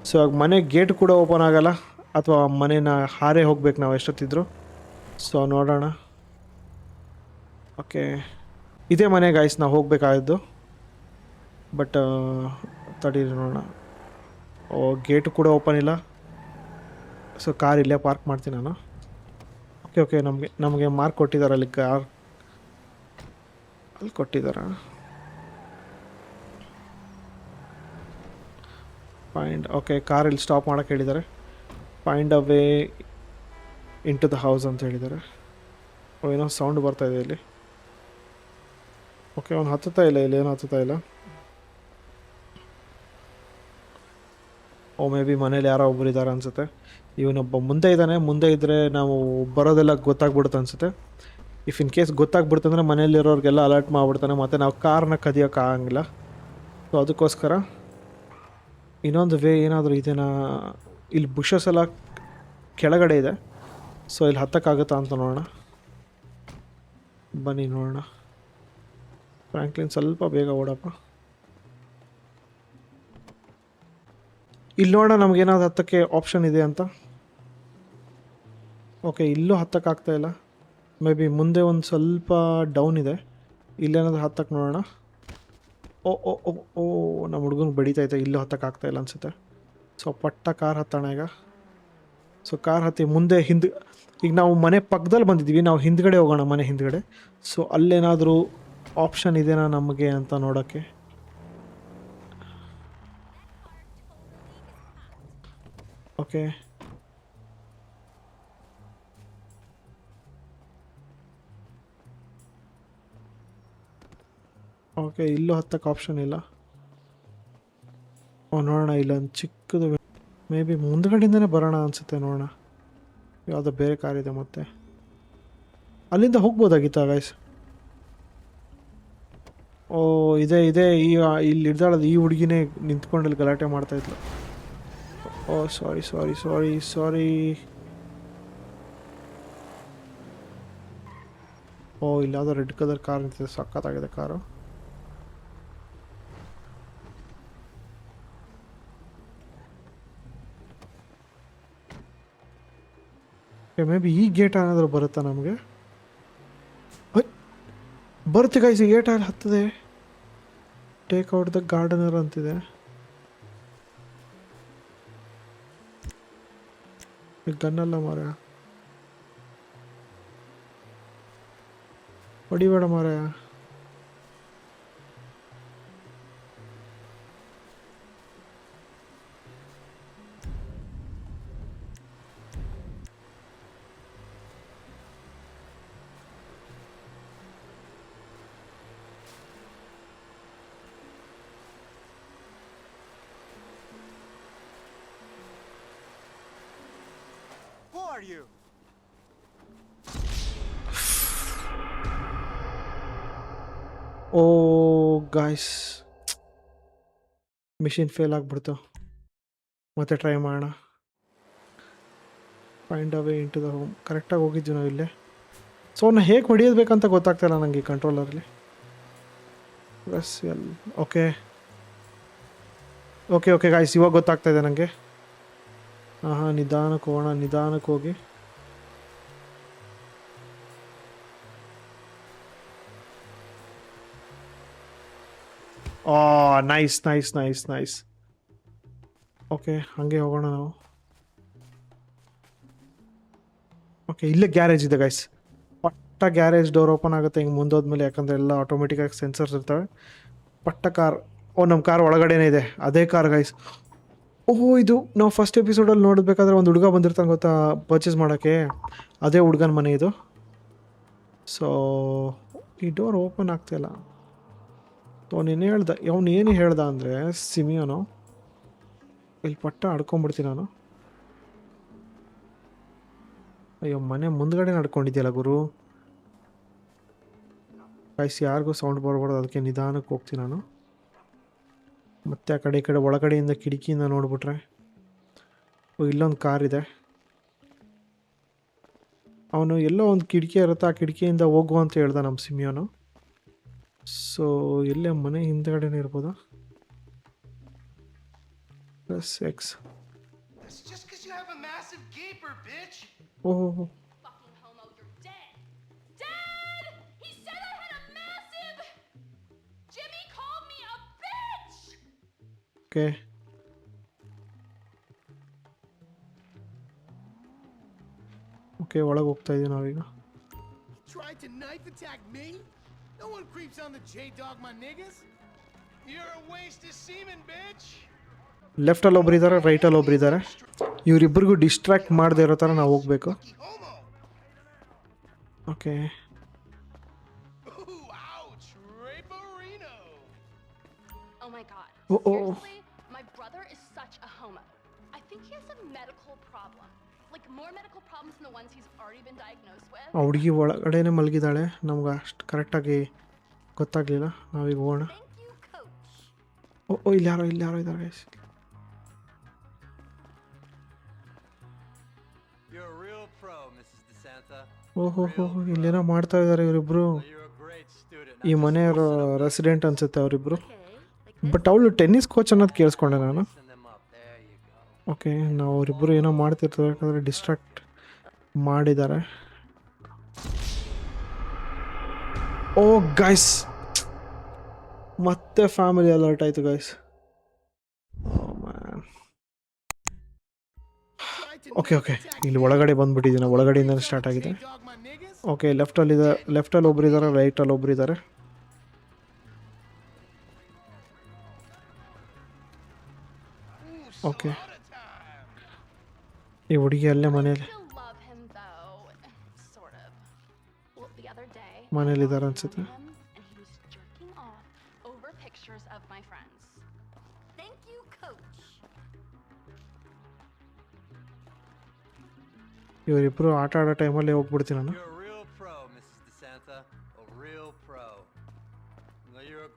ಸೊ ಇವಾಗ ಮನೆ ಗೇಟ್ ಕೂಡ ಓಪನ್ ಆಗೋಲ್ಲ, ಅಥವಾ ಮನೇನ ಹಾರೇ ಹೋಗ್ಬೇಕು ನಾವು ಎಷ್ಟೊತ್ತಿದ್ರು. ಸೊ ನೋಡೋಣ. ಓಕೆ, ಇದೇ ಮನೆ ಗಾಯ್ಸ್ ನಾವು ಹೋಗಬೇಕಾಗಿದ್ದು. ಬಟ್ ತಡೀರಿ ನೋಡೋಣ. ಗೇಟು ಕೂಡ ಓಪನ್ ಇಲ್ಲ. ಸೊ ಕಾರ್ ಇಲ್ಲೇ ಪಾರ್ಕ್ ಮಾಡ್ತೀನಿ ನಾನು. ಓಕೆ ನಮಗೆ ಮಾರ್ಕ್ ಕೊಟ್ಟಿದ್ದಾರೆ, ಅಲ್ಲಿ ಕಾರ್ ಅಲ್ಲಿ ಕೊಟ್ಟಿದ್ದಾರೆ. ಓಕೆ, ಕಾರ್ ಇಲ್ಲಿ ಸ್ಟಾಪ್ ಮಾಡೋಕ್ಕೆ ಹೇಳಿದ್ದಾರೆ. Find a way into the house ಅಂತ ಹೇಳಿದ್ದಾರೆ. ಏನೋ ಸೌಂಡ್ ಬರ್ತಾಯಿದೆ ಇಲ್ಲಿ. ಓಕೆ, ಅವ್ನು ಹತ್ತುತ್ತಾ ಇಲ್ಲ, ಇಲ್ಲಿ ಏನೂ ಹತ್ತುತ್ತಾ ಇಲ್ಲ. ಮೇ ಬಿ ಮನೇಲಿ ಯಾರೋ ಒಬ್ಬರು ಇದ್ದಾರೆ ಅನಿಸುತ್ತೆ. ಇವನೊಬ್ಬ ಮುಂದೆ ಇದ್ದಾನೆ. ಮುಂದೆ ಇದ್ದರೆ ನಾವು ಬರೋದೆಲ್ಲ ಗೊತ್ತಾಗ್ಬಿಡುತ್ತೆ ಅನಿಸುತ್ತೆ. ಇಫ್ ಇನ್ ಕೇಸ್ ಗೊತ್ತಾಗ್ಬಿಡ್ತಂದ್ರೆ ಮನೇಲಿರೋರಿಗೆಲ್ಲ ಅಲರ್ಟ್ ಮಾಡಿಬಿಡ್ತಾನೆ, ಮತ್ತು ನಾವು ಕಾರ್ನ ಕದಿಯೋಕ್ಕಾಗಂಗಿಲ್ಲ. ಸೊ ಅದಕ್ಕೋಸ್ಕರ ಇನ್ನೊಂದು ವೇ ಏನಾದರೂ ಇದೆನಾ. ಇಲ್ಲಿ ಬುಷಸ್ ಎಲ್ಲ ಕೆಳಗಡೆ ಇದೆ. ಸೊ ಇಲ್ಲಿ ಹತ್ತಕ್ಕಾಗುತ್ತಾ ಅಂತ ನೋಡೋಣ. ಬನ್ನಿ ನೋಡೋಣ. ಫ್ರಾಂಕ್ಲಿನ್ ಸ್ವಲ್ಪ ಬೇಗ ಓಡಪ್ಪ. ಇಲ್ಲಿ ನೋಡೋಣ ನಮಗೇನಾದ್ರು ಹತ್ತಕ್ಕೆ ಆಪ್ಷನ್ ಇದೆ ಅಂತ. ಓಕೆ, ಇಲ್ಲೂ ಹತ್ತಕ್ಕಾಗ್ತಾ ಇಲ್ಲ. ಮೇ ಬಿ ಮುಂದೆ ಒಂದು ಸ್ವಲ್ಪ ಡೌನ್ ಇದೆ, ಇಲ್ಲೇನಾದ್ರೂ ಹತ್ತಕ್ಕೆ ನೋಡೋಣ. ಓ ಓ ಓ ಓ ನಮ್ಮ ಹುಡುಗನಿಗೆ ಬಡಿತೈತೆ, ಇಲ್ಲೂ ಹತ್ತಕ್ಕಾಗ್ತಾ ಇಲ್ಲ ಅನಿಸುತ್ತೆ. ಸೊ ಪಟ್ಟ ಕಾರ್ ಹತ್ತೋಣ ಈಗ. ಸೊ ಕಾರ್ ಹತ್ತಿ ಮುಂದೆ ಈಗ ನಾವು ಮನೆ ಪಕ್ಕದಲ್ಲಿ ಬಂದಿದ್ದೀವಿ, ನಾವು ಹಿಂದ್ಗಡೆ ಹೋಗೋಣ, ಮನೆ ಹಿಂದ್ಗಡೆ. ಸೊ ಅಲ್ಲೇನಾದರೂ ಆಪ್ಷನ್ ಇದೆನಾ ನಮಗೆ ಅಂತ ನೋಡೋಕ್ಕೆ. ಓಕೆ, ಓಕೆ ಇಲ್ಲೂ ಹತ್ತಕ್ಕೆ ಆಪ್ಷನ್ ಇಲ್ಲ. ನೋಡೋಣ, ಇಲ್ಲೊಂದು ಚಿಕ್ಕದು ಮೇ ಬಿ ಮುಂದ್ಗಡೆಯಿಂದನೇ ಬರೋಣ ಅನಿಸುತ್ತೆ. ನೋಡೋಣ, ಯಾವುದೋ ಬೇರೆ ಕಾರ್ ಇದೆ, ಮತ್ತೆ ಅಲ್ಲಿಂದ ಹೋಗ್ಬೋದಾಗಿತ್ತಾ ಗೈಸ್? ಓ ಇದೆ ಇಲ್ಲಿ ಹಿಡ್ದಾಳದು ಈ ಹುಡುಗಿನೇ ನಿಂತ್ಕೊಂಡಲ್ಲಿ ಗಲಾಟೆ ಮಾಡ್ತಾಯಿದ್ಲು. ಓ ಸಾರಿ. ಓ ಇಲ್ಲಿ ಯಾವುದೋ ರೆಡ್ ಕಲರ್ ಕಾರ್ ನಿಂತಿದೆ, ಸಖತ್ತಾಗಿದೆ ಕಾರು. ಮೇ ಬಿ ಈ ಗೇಟ್ ಏನಾದರೂ ಬರುತ್ತಾ ನಮಗೆ? ಬರುತ್ತೆ ಗೈಸ್, ಈ ಗೇಟ್ ಅಲ್ಲಿ ಹತ್ತದೆ. ಟೇಕ್ ಔಟ್ ದ ಗಾರ್ಡನರ್ ಅಂತಿದೆ. ಗನ್ನಲ್ಲ ಮಾರ, ಹೊಡಿಬೇಡ ಮಾರ. Who are you? ಓ ಗಾಯ್ಸ್, ಮಿಷಿನ್ ಫೇಲ್ ಆಗಿಬಿಡ್ತು. ಮತ್ತೆ ಟ್ರೈ ಮಾಡೋಣ. Find a way into the home. ಕರೆಕ್ಟಾಗಿ ಹೋಗಿದ್ವಿ ನಾವು ಇಲ್ಲೇ. ಸೊ ಅವ್ನ ಹೇಗೆ ಹೊಡಿಯೋಬೇಕಂತ ಗೊತ್ತಾಗ್ತಾಯಿಲ್ಲ ನನಗೆ ಕಂಟ್ರೋಲರಲ್ಲಿ. Plus L. Okay okay okay guys, ಇವಾಗ ಗೊತ್ತಾಗ್ತಾಯಿದೆ ನನಗೆ. ಹಾಂ ನಿಧಾನಕ್ಕೆ ಹೋಗೋಣ, ನಿಧಾನಕ್ಕೆ ಹೋಗಿ. Nice nice nice nice. Okay ಹಾಗೆ ಹೋಗೋಣ ನಾವು. ಓಕೆ ಇಲ್ಲೇ ಗ್ಯಾರೇಜ್ ಇದೆ ಗೈಸ್. ಪಟ್ಟ ಗ್ಯಾರೇಜ್ ಡೋರ್ ಓಪನ್ ಆಗುತ್ತೆ ಹಿಂಗೆ ಮುಂದೋದ್ಮೇಲೆ, ಯಾಕಂದರೆ ಎಲ್ಲ ಆಟೋಮೆಟಿಕ್ಕಾಗಿ ಸೆನ್ಸರ್ಸ್ ಇರ್ತವೆ. ಪಟ್ಟ ಕಾರ್. ಓ ನಮ್ಮ ಕಾರ್ ಒಳಗಡೆನೇ ಇದೆ, ಅದೇ ಕಾರ್ ಗೈಸ್. ಓಹೋ ಇದು ನಾವು ಫಸ್ಟ್ ಎಪಿಸೋಡಲ್ಲಿ ನೋಡಬೇಕಾದ್ರೆ ಒಂದು ಹುಡುಗ ಬಂದಿರ್ತಾನೆ ಗೊತ್ತಾ ಪರ್ಚೇಸ್ ಮಾಡೋಕ್ಕೆ, ಅದೇ ಹುಡುಗನ ಮನೆ ಇದು. ಸೊ ಈ ಡೋರ್ ಓಪನ್ ಆಗ್ತಾಯಿಲ್ಲ. ಅವನೇನು ಏನು ಹೇಳ್ದ ಅಂದರೆ ಸಿಮಿಯೋನು, ಇಲ್ಲಿ ಪಟ್ಟ ಆಡ್ಕೊಂಬಿಡ್ತೀನಿ ನಾನು. ಅಯ್ಯೋ ಮನೆ ಮುಂದ್ಗಡೆ ನಡ್ಕೊಂಡಿದ್ಯಲ್ಲ ಗುರು. ಗೈಸ್ ಯಾರಿಗೂ ಸೌಂಡ್ ಬರಬಾರ್ದು, ಅದಕ್ಕೆ ನಿಧಾನಕ್ಕೆ ಹೋಗ್ತೀನಿ ನಾನು. ಮತ್ತೆ ಆ ಕಡೆ ಈ ಕಡೆ ಒಳಗಡೆಯಿಂದ ಕಿಟಕಿಯಿಂದ ನೋಡ್ಬಿಟ್ರೆ ಇಲ್ಲೊಂದು ಕಾರ್ ಇದೆ. ಅವನು ಎಲ್ಲೋ ಒಂದು ಕಿಟಕಿ ಇರುತ್ತೆ, ಆ ಕಿಟಕಿಯಿಂದ ಹೋಗು ಅಂತ ಹೇಳ್ದ ನಮ್ಮ ಸಿಮಿಯೋನು. ಸೊ ಇಲ್ಲೇ ಮನೆ ಹಿಂದ್ಗಡೆನೇ ಇರ್ಬೋದಾ? Plus X. That's just because you have a massive gaper, bitch. ಓಹೋ Fucking homo, you're dead. Dead! He said I had a massive... Jimmy called me a bitch! Okay. Okay ಒಳಗೆ ಹೋಗ್ತಾ ಇದ್ದೀವಿ ನಾವೀಗ. Tried to knife attack me? No one creeps on the J-Dog, my niggas. You're a waste of semen, bitch. ಲೆಫ್ಟಲ್ಲಿ ಒಬ್ರು ಇದ್ದಾರೆ, ರೈಟಲ್ಲಿ ಒಬ್ರು ಇದ್ದಾರೆ. ಇವರಿಬ್ಬರಿಗೂ distract ಮಾಡದೇ ಇರೋ ಥರ ನಾವು ಹೋಗಬೇಕು. Homo. Okay Ooh, ouch. Raperino. Oh my god. Oh, oh. Seriously? My brother is such a homo. I think he has a medical problem. Like more medical problems than the ones he's already been diagnosed with. ಆ ಹುಡುಗಿ ಒಳಗಡೆನೇ ಮಲಗಿದ್ದಾಳೆ, ನಮ್ಗೆ ಅಷ್ಟು ಕರೆಕ್ಟಾಗಿ ಗೊತ್ತಾಗಲಿಲ್ಲ. ನಾವೀಗ ಹೋಗೋಣ. Thank you, coach. ಓ ಇಲ್ಲಿ ಯಾರೋ ಇದ್ದಾರೆ guys. You're a real pro, Mrs. DeSanta. ಓಹೋ ಇಲ್ಲೇನೋ ಮಾಡ್ತಾ ಇದ್ದಾರೆ ಇವರಿಬ್ರು. You're a great student. ಈ ಮನೆಯವರು ರೆಸಿಡೆಂಟ್ ಅನ್ಸುತ್ತೆ ಅವರಿಬ್ರು. Okay, like ಬಟ್ ಅವಳು ಟೆನ್ನಿಸ್ ಕೋಚ್ ಅನ್ನೋದು ಕೇಳಿಸ್ಕೊಂಡೆ ನಾನು. Send them up. There you go. Okay ನಾವು ಅವರಿಬ್ಬರು ಏನೋ ಮಾಡ್ತಿರ್ತಾರೆ, ಯಾಕಂದರೆ ಡಿಸ್ಟ್ರಾಕ್ಟ್ ಮಾಡಿದ್ದಾರೆ. ಓ ಗೈಸ್ ಮತ್ತೆ ಫ್ಯಾಮಿಲಿ ಅಲರ್ಟ್ ಆಯಿತು ಗೈಸ್. ಓಕೆ ಓಕೆ ಇಲ್ಲಿ ಒಳಗಡೆ ಬಂದ್ಬಿಟ್ಟಿದ್ದೀನಿ, ಒಳಗಡೆಯಿಂದನೇ ಸ್ಟಾರ್ಟ್ ಆಗಿದೆ. J-Dog, my niggas. ಓಕೆ ಲೆಫ್ಟಲ್ಲಿ ಒಬ್ರು ಇದ್ದಾರೆ, ರೈಟಲ್ಲಿ ಒಬ್ರು ಇದ್ದಾರೆ. ಓಕೆ ಈ ಹುಡುಗಿ ಅಲ್ಲೇ I ಮನೇಲಿ still love him though. Sort of. Well, the other day, ಮನೇಲಿದ್ದಾರೆ I ಅನ್ಸುತ್ತೆ. called him and he was jerking off over pictures of my friends. Thank you, coach. ಇವರಿಬ್ಬರು ಆಟ ಆಡೋ ಟೈಮಲ್ಲಿ ಹೋಗ್ಬಿಡ್ತೀನಿ ನಾನು. You're a real pro, Mrs. DeSanta. A real pro. No, you're a.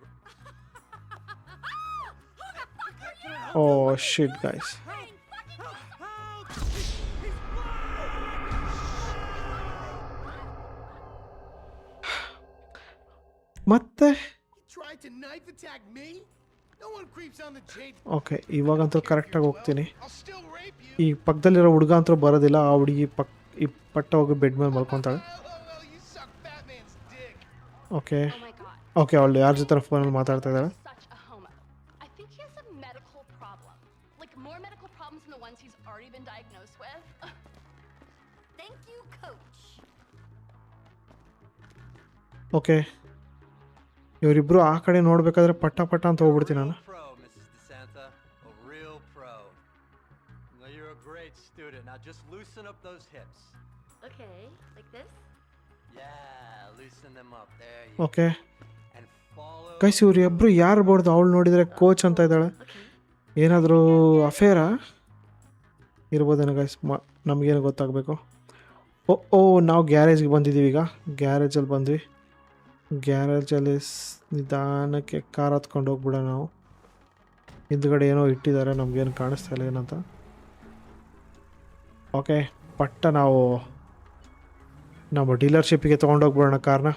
ಓ shit guys. ಮತ್ತೆ Tried to knife attack me? No one creeps on the J-Dog. Okay ಇವಾಗಂತೂ ಕರೆಕ್ಟಾಗಿ ಹೋಗ್ತೀನಿ. I'll still rape you. ಈ ಪಕ್ಕದಲ್ಲಿರೋ ಹುಡುಗ ಅಂತೂ ಬರೋದಿಲ್ಲ. ಆ ಹುಡುಗಿ ಈ ಪಟ್ಟ ಹೋಗಿ ಬೆಡ್ ಮೇಲೆ ಮಲ್ಕೊತಾಳೆ. Oh, you suck Batman's dick. Okay Oh my god. Okay ಅವಳು ಯಾರ ಜೊತೆ ಫೋನಲ್ಲಿ ಮಾತಾಡ್ತಾ ಇದ್ದಾಳೆ. Such a medical problem. Like more medical problems than the ones he's already been diagnosed with. Thank you, coach. Okay, ಇವರಿಬ್ರು ಆ ಕಡೆ ನೋಡ್ಬೇಕಾದ್ರೆ ಪಟ್ಟ ಪಟ್ಟ ಅಂತ ಹೋಗ್ಬಿಡ್ತೀನಿ ನಾನು. Pro, Mrs. DeSanta. A real pro. Now you're a great student. Now just loosen up those hips. Okay, like this? Yeah, loosen them up. There you okay And follow. Guys, ಇವ್ರಿಬ್ರು ಯಾರು ಬೋರ್ದು? ಅವಳು ನೋಡಿದರೆ ಕೋಚ್ ಅಂತ ಇದ್ದಾಳೆ. ಏನಾದರೂ ಅಫೇರಾ ಇರ್ಬೋದೇನೋ guys, ನಮಗೇನು ಗೊತ್ತಾಗಬೇಕು. ಓ ನಾವು ಗ್ಯಾರೇಜ್ಗೆ ಬಂದಿದ್ದೀವಿ. ಈಗ ಗ್ಯಾರೇಜಲ್ಲಿ ಬಂದ್ವಿ. ಗ್ಯಾರೇಜಲ್ಲಿ ನಿಧಾನಕ್ಕೆ ಕಾರ್ ಹತ್ಕೊಂಡು ಹೋಗ್ಬಿಡೋಣ ನಾವು. ಹಿಂದ್ಗಡೆ ಏನೋ ಇಟ್ಟಿದ್ದಾರೆ, ನಮಗೇನು ಕಾಣಿಸ್ತಾ ಇಲ್ಲ ಏನಂತ. ಓಕೆ, ಪಟ್ಟ ನಾವು ನಮ್ಮ ಡೀಲರ್ಶಿಪ್ಪಿಗೆ ತೊಗೊಂಡೋಗ್ಬಿಡೋಣ ಕಾರ್ನ.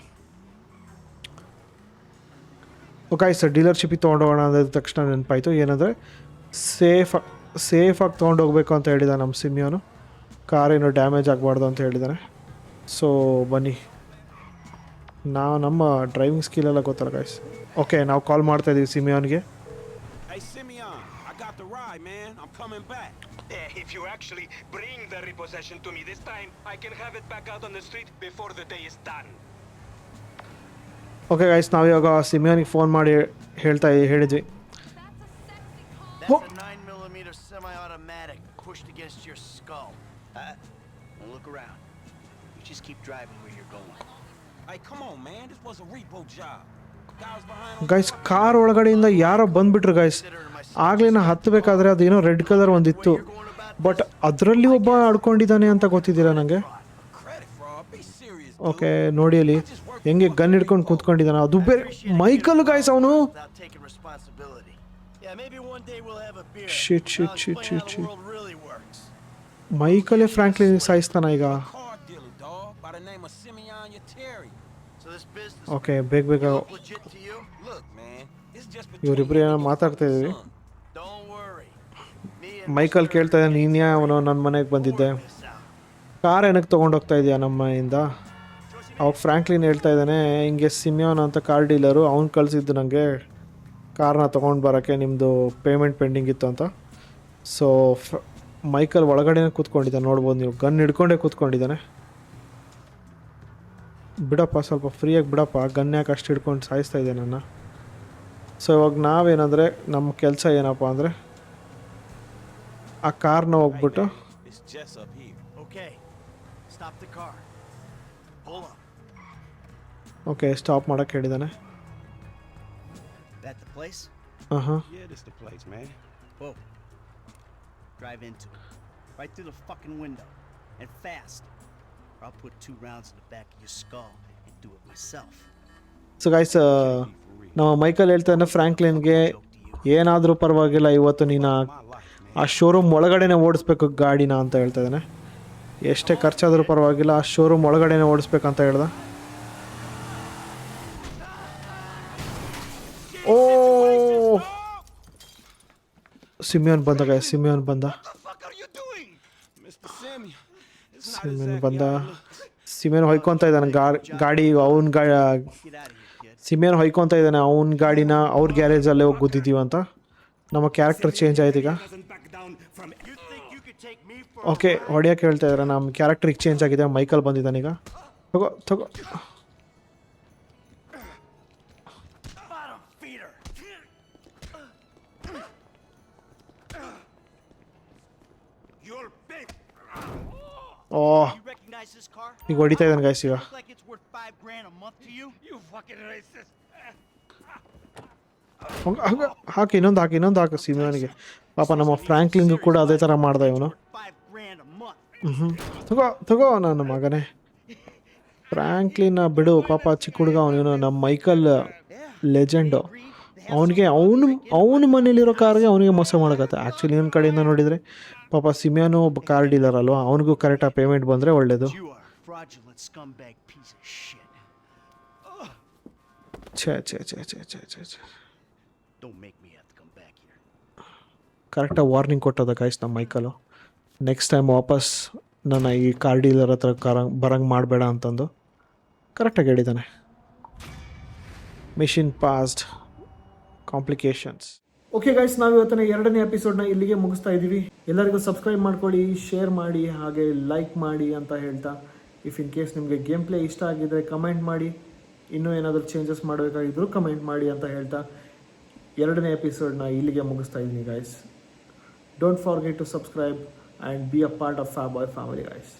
ಓಕೆ ಸರ್, ಡೀಲರ್ಶಿಪ್ಪಿಗೆ ತೊಗೊಂಡೋಗೋಣ ಅಂದಿದ ತಕ್ಷಣ ನೆನಪಾಯಿತು ಏನಂದರೆ ಸೇಫಾಗಿ ತೊಗೊಂಡೋಗ್ಬೇಕು ಅಂತ ಹೇಳಿದ ನಮ್ಮ ಸಿಮಿಯೋನು. ಕಾರೇನು ಡ್ಯಾಮೇಜ್ ಆಗಬಾರ್ದು ಅಂತ ಹೇಳಿದ್ದಾನೆ. ಸೊ ಬನ್ನಿ, ನಮ್ಮ ಡ್ರೈವಿಂಗ್ ಸ್ಕಿಲ್ ಎಲ್ಲ ಗೊತ್ತಲ್ಲ ಗೈಸ್. ಓಕೆ, ನಾವು ಕಾಲ್ ಮಾಡ್ತಾ ಇದ್ದೀವಿ ಸಿಮಿಯೋನ್ಗೆ. Hey, Simeon, I got the ride, man. I'm coming back. If you actually bring the repossession to me this time, I can have it back out on the street before the day is done. Okay guys, ನಾವಿವಾಗ ಸಿಮಿಯೋನಿಗೆ phone ಮಾಡಿ ಹೇಳಿದ್ವಿ. That's a 9mm semi-automatic pushed against your skull. Don't look around. You just keep driving where you're going. Hey, come on, man. This was a repo job. Guys behind on guys, car ಒಳಗಡೆಯಿಂದ ಯಾರೋ ಬಂದುಬಿಟ್ರು guys. ಆಗಲೇ ನಾ ಹತ್ತಬೇಕಾದ್ರೆ ಅದೇನೋ red colour ಒಂದಿತ್ತು, but ಅದರಲ್ಲಿ ಒಬ್ಬ ಆಡ್ಕೊಂಡಿದ್ದಾನೆ ಅಂತ ಗೊತ್ತಿದ್ದಿಲ್ಲ ನನಗೆ. credit fraud. Be serious. Okay, ನೋಡಿ ಅಲ್ಲಿ ಹೆಂಗೆ ಗನ್ ಹಿಡ್ಕೊಂಡು ಕೂತ್ಕೊಂಡಿದ್ದಾನೆ. ಅದು ಬೇರೆ ಮೈಕಲ್ ಗೈಸ್, ಅವನು. Without taking responsibility. Yeah, maybe one day we'll have a beer. Shit. I'll explain how the world really works. ಮೈಕಲೇ ಫ್ರಾಂಕ್ಲಿನ್ ಸಾಯಿಸ್ತಾನ ಈಗ. Car dealer, dog, by the name of Simeon Yeteri. So this business okay, ಬೇಗ look legit to you? Look, man, it's just ಇವರಿಬ್ರು ಏನೋ ಮಾತಾಡ್ತಾ ಇದ್ದೀವಿ. Don't worry. Me and Michael ಕೇಳ್ತಾ ಇದ್ದಾನೆ, ನೀನ್ಯಾ ಅವನು ನನ್ನ ಮನೆಗೆ ಬಂದಿದ್ದೆ, this out. ಕಾರ್ ಏನಕ್ಕೆ ತೊಗೊಂಡೋಗ್ತಾ ಇದೆಯಾ ನಮ್ಮ ಮನೆಯಿಂದ? ಅವಾಗ ಫ್ರಾಂಕ್ಲಿನ್ ಹೇಳ್ತಾ ಇದ್ದಾನೆ, ಹಿಂಗೆ ಸಿಮಿಯೋನ್ ಅಂತ ಕಾರ್ ಡೀಲರು ಅವ್ನು ಕಳಿಸಿದ್ದು ನನಗೆ ಕಾರ್ನ ತೊಗೊಂಡು ಬರೋಕ್ಕೆ, ನಿಮ್ಮದು ಪೇಮೆಂಟ್ ಪೆಂಡಿಂಗ್ ಇತ್ತು ಅಂತ. ಸೊ ಮೈಕಲ್ ಒಳಗಡೆನೇ ಕೂತ್ಕೊಂಡಿದ್ದಾನೆ, ನೋಡ್ಬೋದು ನೀವು, ಗನ್ ಹಿಡ್ಕೊಂಡೇ ಕೂತ್ಕೊಂಡಿದ್ದಾನೆ. ಬಿಡಪ್ಪ, ಸ್ವಲ್ಪ ಫ್ರೀಯಾಗಿ ಬಿಡಪ್ಪ, ಗನ್ ಯಾಕೆ ಅಷ್ಟು ಹಿಡ್ಕೊಂಡು ಸಾಯಿಸ್ತಾ ಇದೆ ನನ್ನ. ಸೊ ಇವಾಗ ನಾವೇನಂದರೆ, ನಮ್ಮ ಕೆಲಸ ಏನಪ್ಪ ಅಂದರೆ ಆ ಕಾರ್ನ ಹೋಗ್ಬಿಟ್ಟು It's just up here. Okay. Stop the car. Pull up. Okay stop ಮಾಡೋಕ್ಕೆ ಹೇಳಿದ್ದಾನೆ. That the place? ಹಾಂ Yeah, this the place, man. Whoa. Drive into it. Right through the fucking window. And fast. Or I'll put 2 rounds in the back of your skull and do it myself. So guys, ನಮ್ಮ Michael ಹೇಳ್ತಾನೆ ಫ್ರಾಂಕ್ಲಿನ್ಗೆ, ಏನಾದರೂ ಪರವಾಗಿಲ್ಲ, ಇವತ್ತು ನೀನು ಆ showroom ಒಳಗಡೆನೇ ಓಡಿಸ್ಬೇಕು ಗಾಡಿನ ಅಂತ ಹೇಳ್ತಾ ಇದ್ದಾನೆ. ಎಷ್ಟೇ ಖರ್ಚಾದರೂ ಪರವಾಗಿಲ್ಲ, ಆ ಶೋರೂಮ್ ಒಳಗಡೆನೇ ಓಡಿಸ್ಬೇಕಂತ ಹೇಳ್ದ. ಓ, ಸಿಮಿಯೋನ್ ಬಂದ ಗೈಸ್, ಸಿಮಿಯೋನ್ ಬಂದ. Mr. Simeon. It's not Simeon exactly ಬಂದ. how it looks. ಸಿಮಿಯೋನ್ ಹೊಯ್ಕೊತಾ ಇದ್ದಾನೆ ಗಾಡಿ, ಅವನ Get out of here, kid. Simeon ಹೊಯ್ಕೊತಾ ಇದ್ದಾನೆ ಅವನ ಗಾಡಿನ ಅವ್ರ ಗ್ಯಾರೇಜಲ್ಲೇ ಹೋಗಿ ಗುದ್ದಿದ್ದೀವಿ ಅಂತ. ನಮ್ಮ ಕ್ಯಾರೆಕ್ಟರ್ ಚೇಂಜ್ ಆಯ್ತು ಈಗ. Doesn't back down from You think you could take me for okay, ಹೊಡಿಯೋಕೆ ಹೇಳ್ತಾ ಇದ್ದಾರೆ. ನಮ್ಮ ಕ್ಯಾರೆಕ್ಟರ್ ಈಗ ಚೇಂಜ್ ಆಗಿದೆ, ಮೈಕಲ್ ಬಂದಿದ್ದಾನೆ ಈಗ. ತಗೋ bottom feeder? You're big. O, You recognize this car? ಈಗ ಹೊಡಿತಾ ಇದ್ದಾನೆ ಗೈಸ್ ಈಗ. Looks like it's worth $5,000 a month to you? You fucking racist. ಹಾಕಿ ಇನ್ನೊಂದು ಹಾಕು ಸಿಮಿಯೋನಿಗೆ. ಪಾಪ ನಮ್ಮ ಫ್ರಾಂಕ್ಲಿನ್ಗೂ ಕೂಡ ಅದೇ ಥರ ಮಾಡ್ದ ಇವನು. $5,000 a month. ತಗೋ ನನ್ನ ಮಗನೇ. ಫ್ರಾಂಕ್ಲಿನ್ ಬಿಡು, ಪಾಪ ಚಿಕ್ಕ ಹುಡುಗ ಅವನು. ನಮ್ಮ ಮೈಕಲ್ ಲೆಜೆಂಡು, ಅವನ ಮನೇಲಿರೋ ಕಾರ್ಗೆ ಅವನಿಗೆ ಮೋಸ ಮಾಡೋಕತ್ತೆ. ಆ್ಯಕ್ಚುಲಿ ಇವನ ಕಡೆಯಿಂದ ನೋಡಿದರೆ ಪಾಪ ಸಿಮಿಯೋನು ಒಬ್ಬ ಕಾರ್ ಡೀಲರ್ ಅಲ್ವಾ, ಅವನಿಗೂ ಕರೆಕ್ಟಾಗಿ ಪೇಮೆಂಟ್ ಬಂದರೆ ಒಳ್ಳೆಯದು. You are a fraudulent scumbag piece of shit. ಛೇ. Don't make me have to come back here. ಕರೆಕ್ಟಾಗಿ ವಾರ್ನಿಂಗ್ ಕೊಟ್ಟದ ಗೈಸ್ ನಮ್ಮ ಮೈಕಲು, ನೆಕ್ಸ್ಟ್ ಟೈಮ್ ವಾಪಸ್ ನನ್ನ ಈ ಕಾರ್ ಡೀಲರ್ ಹತ್ರ ಬರಂಗೆ ಮಾಡಬೇಡ ಅಂತಂದು ಕರೆಕ್ಟಾಗಿ ಹೇಳಿದ್ದಾನೆ. Mission passed, complications. Okay guys, ನಾವು ಇವತ್ತಿನ 2ನೇ ಎಪಿಸೋಡ್ನ ಇಲ್ಲಿಗೆ ಮುಗಿಸ್ತಾ ಇದ್ದೀವಿ. ಎಲ್ಲರಿಗೂ ಸಬ್ಸ್ಕ್ರೈಬ್ ಮಾಡ್ಕೊಳ್ಳಿ, ಶೇರ್ ಮಾಡಿ, ಹಾಗೆ ಲೈಕ್ ಮಾಡಿ ಅಂತ ಹೇಳ್ತಾ, ಇಫ್ ಇನ್ ಕೇಸ್ ನಿಮಗೆ ಗೇಮ್ ಪ್ಲೇ ಇಷ್ಟ ಆಗಿದ್ದರೆ ಕಮೆಂಟ್ ಮಾಡಿ, ಇನ್ನೂ ಏನಾದರೂ ಚೇಂಜಸ್ ಮಾಡಬೇಕಾಗಿದ್ದರೂ ಕಮೆಂಟ್ ಮಾಡಿ ಅಂತ ಹೇಳ್ತಾ 2ನೇ ಎಪಿಸೋಡ್ನ ಇಲ್ಲಿಗೆ ಮುಗಿಸ್ತಾ ಇದ್ದೀನಿ guys. Don't forget to subscribe and be a part of Faboy family guys.